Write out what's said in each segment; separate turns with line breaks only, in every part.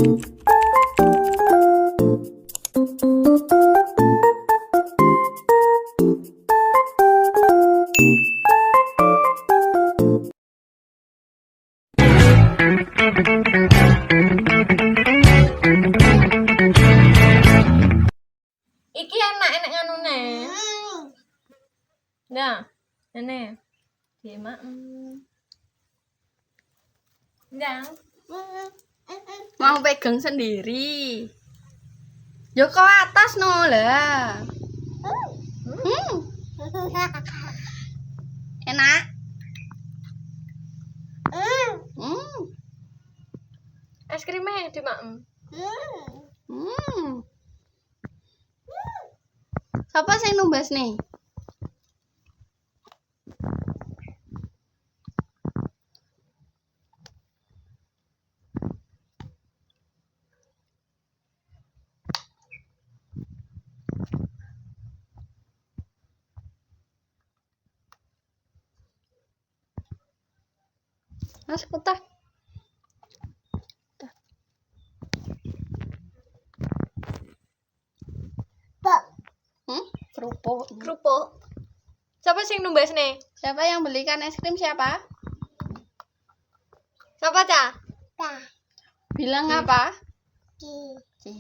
Iki enak nganune. Nah, ini. Gimana? Ndang.
Mau pegang sendiri. Yo ke atas no lah. Enak.
Es krimnya di mak.
Siapa sing numbas nih? Mas kutah. Kerupuk.
Kerupuk. Siapa sing numbas nih?
Siapa yang belikan es krim siapa?
Siapa, Cah?
Bilang apa?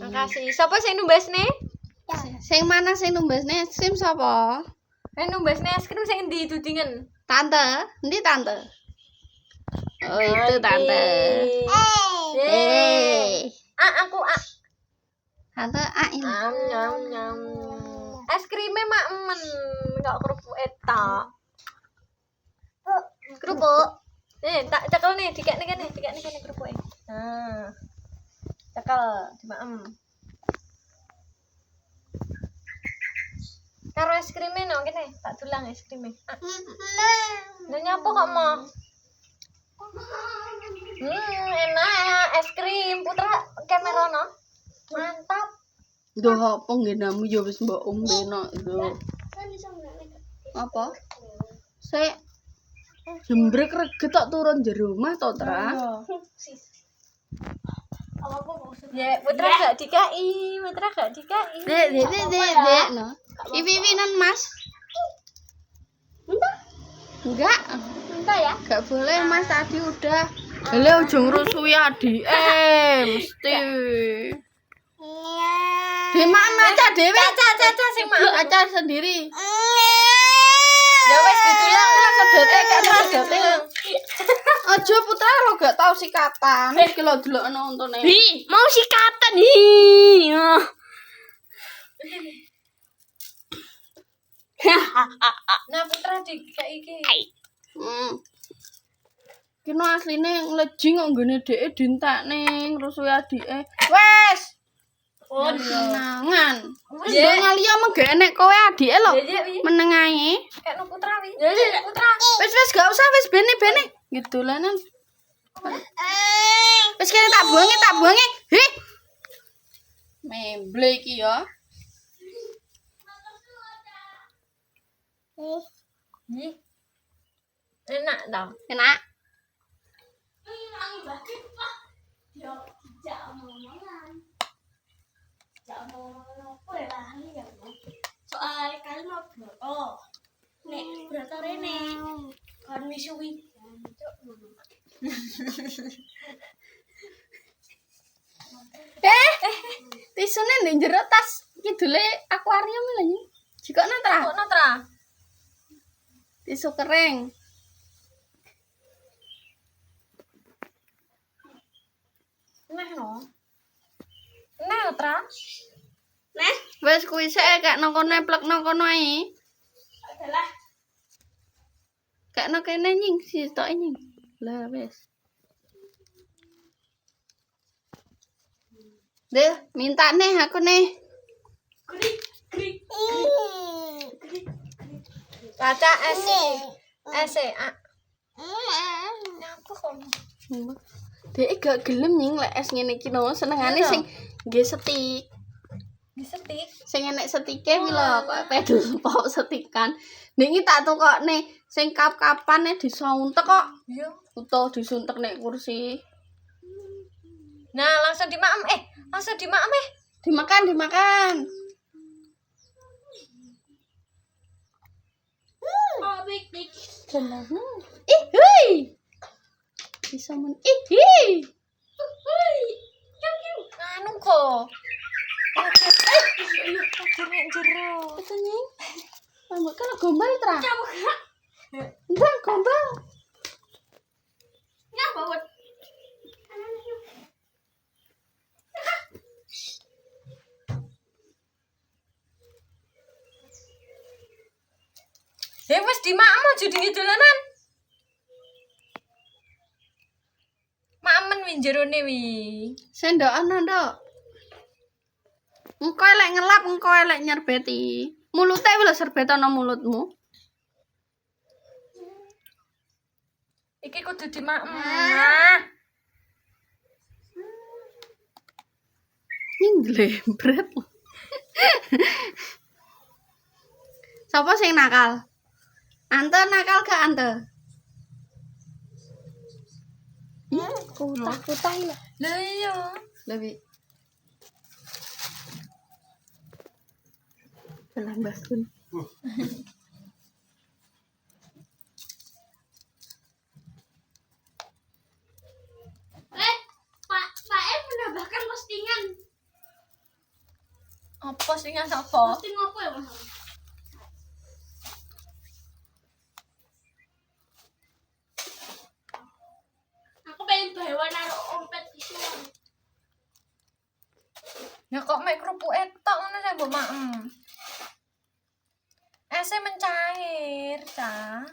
Makasih. Siapa sing numbas nih?
Sing mana sing numbas nih es krim siapa?
Numbas nih es krim sing ndi dudingen?
Tante, ini tante. Oh itu tante.
Aku
Tante ini.
nyam. Es krimnya mak men, enggak kerupuk eta. Kerupuk. Nih, tak cekel nih, dikek nih kerupuknya. Nah. Cekel di mak Karo es krimnya no kene, tak tulang es krimnya. Lah nyapa kok mau? Enak es krim Putra kamera no. Mantap.
Duh apa nggenamu ya wis mbok ombe no lho. Apa? Saya jembrek reget tok turun jero omah to, Tra.
Ya, Putra gak dikai.
Dek no. Pipinan Mas. Enggak.
Entah ya.
Enggak boleh Mas tadi udah. Hele ujung rusui adike mesti. Di mana aja dewe?
Caca sing mak.
Aca sendiri.
Ya wis ditulang
Ora sedote gak sedote. Aja Putra lo gak tau sikatan. Iki lho delokno untune.
Hi, mau sikatan hi.
Nah Putra dikai iki.
Kino asline nglejing kok nggone dheke dintekne rusui adike. Wes.
Oh,
Menangan. Wis
Ye.
ngaliya mengge enek kowe adike lho.
Ya wi.
Meneng ae.
Kayak Putra wi. Ya Putra.
Wis gak usah wis bene. Gitu lanan. Wis kene tak buangi. Hi. Memble iki ya.
Enak dong.
Enak.
Soal kalian mau broto. Nek broto rene. Kon misuwi.
Tisune ndek jero tas kidule akuarium lho nyi. Jikokno Tra.
Kok Natra?
Tisu kering.
Nah no. Nah Tra.
Nah,
Wes kuwi sik gak nang kono plekno kono ae.
adalah
Gak nang kene nying sitoke nying. Lah wes. Deh, minta nih aku nih.
krik.
Caca S A. Nyapa kok.
Dek gak gelem nying lek es ngene iki no, senengane
Iya.
sing nggih setik.
Disetik.
Sing enek setike iki lho, kok pedal pop setikan. Nek iki tak tukokne sing kap-kapane disuntek kok.
Iya.
Utawa disuntek nek kursi.
Nah, langsung dimaem. Langsung dimaem.
Dimakan.
Oh, big.
Ih, hui. Bisa ih.
Anu kok. Jero.
Katanya. Kamu kan gombal tra.
Kamu gak?
Ndang gombal.
Ya, bawet.
Wis dimaem aja dingi dolanan. Mamen wi jerone wi.
Sendokan ndok. Engko elek ngelap, engko elek nyerbeti. Mulute wis lho serbet ana mulutmu.
Iki kudu dimaem. Nah.
Ini glebret. Sapa sing nakal? Ante nakal gak Ante? Kutah lho.
Lah iya.
Lebih. Belang bakun.
Pak M menambahkan postingan.
Apa sih nggak sapa?
Posting apa ya, Mas? Aku pengen bawa naruh ompet di sini.
Ya kok mek kerupuk etok ngono sih mbok maem. Esnya mencair, Cah.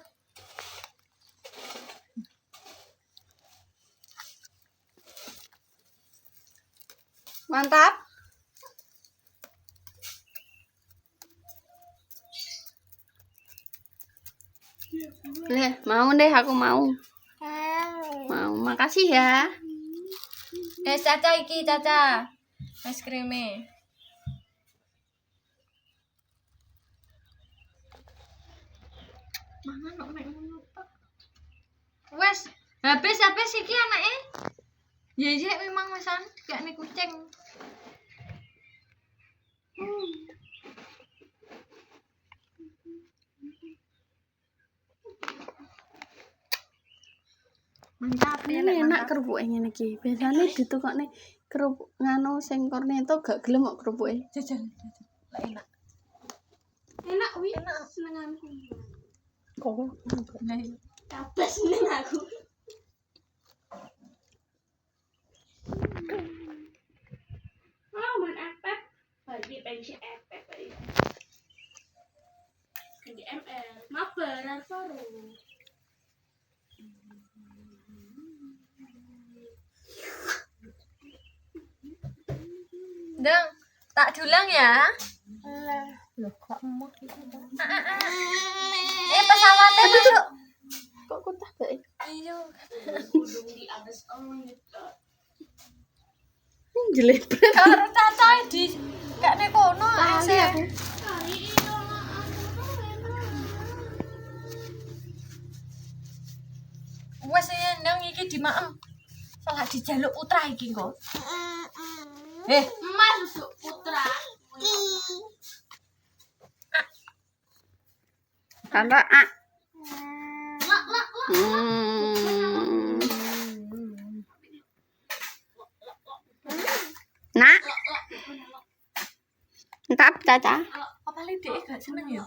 Mantap. Leh, mau deh aku mau. Mau, makasih ya.
Caca iki, Caca. Es krimnya. Mangan kok mek ngono tok. Wes, habis iki anake. Ya memang mesan dikakne kucing. Mantap ya,
Ini enak kerupuke ngene iki. Biasane ditukokne kerupuk ngano sing korneto gak gelem kok kerupuke.
Jajan. Lah enak.
Enak, wi.
Enak.
Senenganku.
Kok
Nah, iya.
Kabeh seneng aku. Main efek. Bagi pensi efek. Di ML. Mabar Alvaro.
Dang, tak dulang ya. Loh, kok emot gitu. Pesawatnya masuk.
kok kutah bae?
Iya.
Kudung di atas gitu.
Jelebret.
Karo Caca di kakne kono
Lali
ase.
aku.
Kali ini
Wes ya ndang iki dimaem. Salah dijaluk putra iki kok.
Emas susuk putra.
Tanda ah.
Lak.
Nak. Entap Caca.
Apa le dhek gak seneng ya?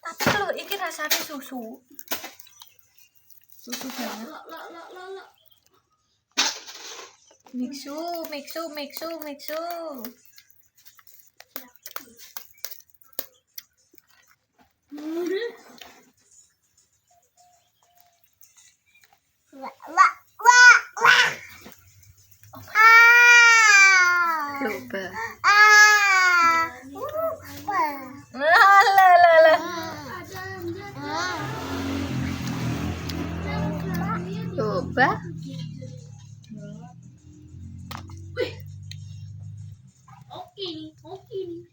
Tapi kalau iki rasanya susu. Susu banget.
Lak.
Mixu.
Lupa.
Lah.
Lupa.
Oke nih.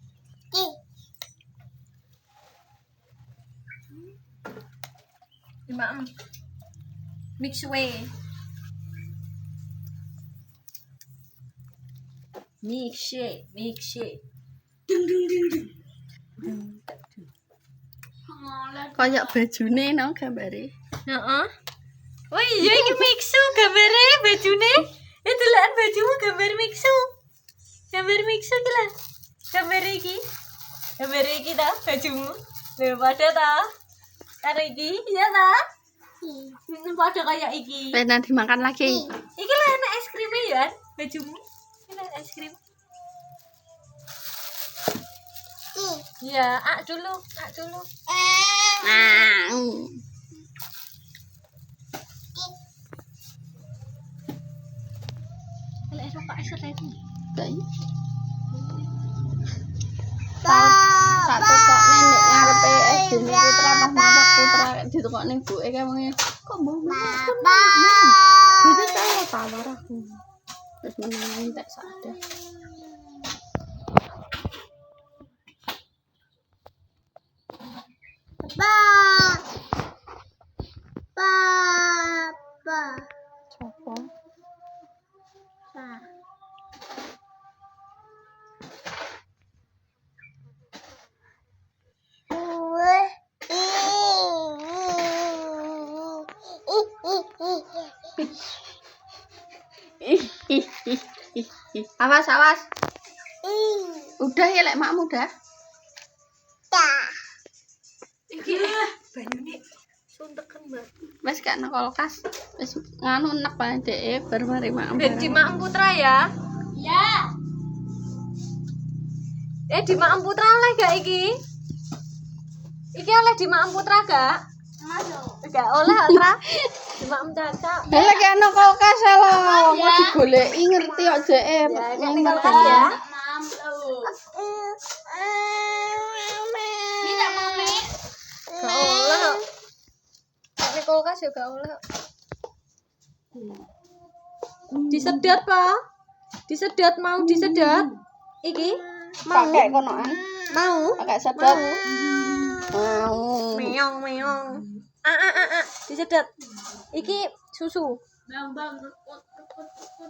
Dimaem. Mix way. Milkshake.
Kayak bajune nang gambare.
Heeh. Oh iya iki mixu gambare bajune. Delokan bajumu gambar mixu. Gambar mixu iki lho. Gambar iki. Gambar iki ta bajumu. Lho padha ta? Karo iki, iya ta? Padha kayak iki.
Pengen dimakan lagi.
Iki lho enak es krimnya ya, bajumu. Ini es krim. Iya, dulu.
Nah.
Lek rokok es lagi.
Satu kok nenek ngarepe SD putra pas masak putra ditukokne buke kae wong kok mbok. Dene saya tawar aku. Terus menang tak sadar. Coba. Awas. Udah ya lek makmu dah.
Iki banyune sunteken, Mbak.
Wes gak nang kulkas. Wes nganu enek bae dhek bar mari makmu.
Di Maem Putra ya.
Ya.
Di Maem Putra oleh gak iki? Iki oleh di Maem Putra gak?
Masuk.
Gak oleh Putra. Di Maem Caca.
Lek gak nang kulkas lho. Mau digoleki ngerti kok dhek.
Ini kulkas ya.
Tidak mau nih.
Gak oleh. Ini kulkas juga oleh. Disedot, Pak. Mau disedot. Iki mau.
Pakai konoan.
Mau.
Pakai sedot. Mau.
Meong. Disedot. Iki susu.
Bang, kok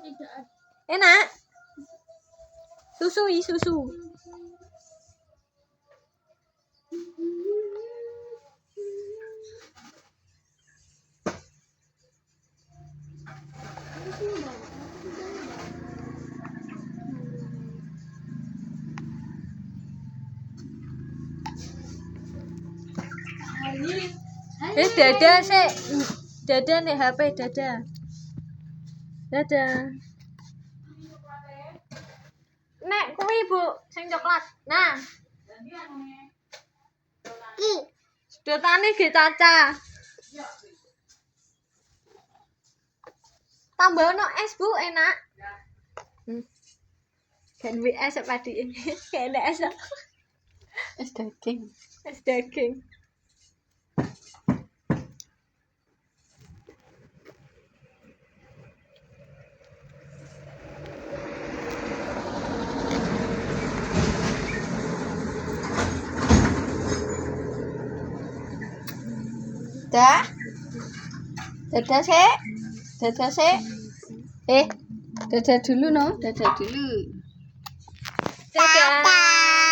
tidak ada.
Enak. Susu. Dada sih. Dada nih HP dada. Nek kuwi Bu, sing coklat. Nah. Sedotane ge Caca. Tambah ono es Bu, enak. Kan es padi ini. Kayak es.
Es daging.
Es daging.
Dadah sik. Dadah dulu no. Dadah dulu.
Dadah.